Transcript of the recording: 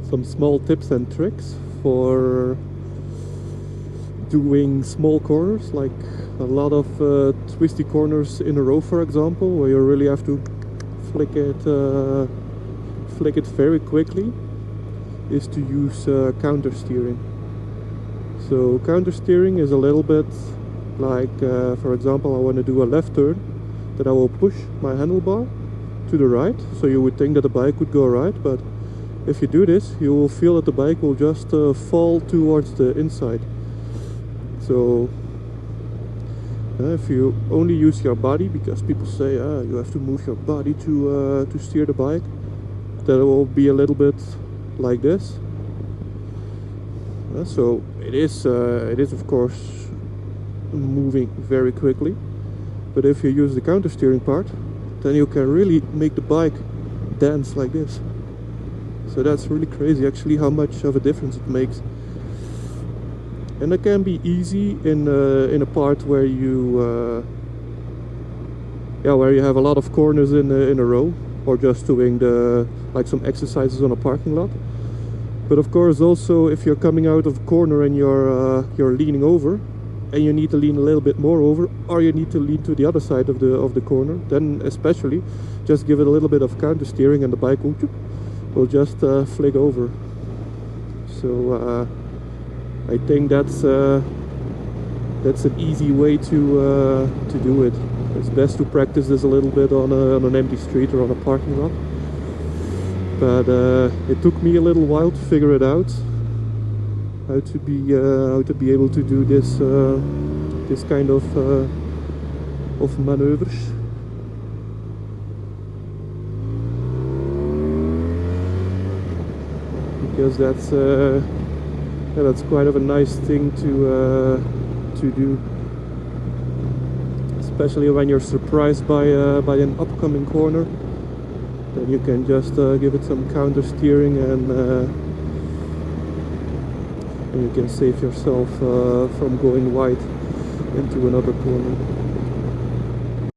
some small tips and tricks for doing small corners, like a lot of twisty corners in a row, for example, where you really have to flick it very quickly, is to use counter steering. So counter steering is a little bit like, for example, I want to do a left turn, then I will push my handlebar to the right, so you would think that the bike would go right, but if you do this, you will feel that the bike will just fall towards the inside. So if you only use your body, because people say you have to move your body to steer the bike, that will be a little bit like this. So it is of course moving very quickly, but if you use the counter steering part, then you can really make the bike dance like this. So that's really crazy actually how much of a difference it makes. And it can be easy in a part where you have a lot of corners in a row, or just doing like some exercises on a parking lot. But of course also if you're coming out of a corner and you're leaning over, and you need to lean a little bit more over, or you need to lean to the other side of the corner, then especially just give it a little bit of counter steering and the bike will just flick over. So I think that's an easy way to do it. It's best to practice this a little bit on an empty street or on a parking lot. But it took me a little while to figure it out, how to be able to do this kind of maneuvers. Because that's quite of a nice thing to do, especially when you're surprised by an upcoming corner. Then you can just give it some counter steering, and you can save yourself from going wide into another corner.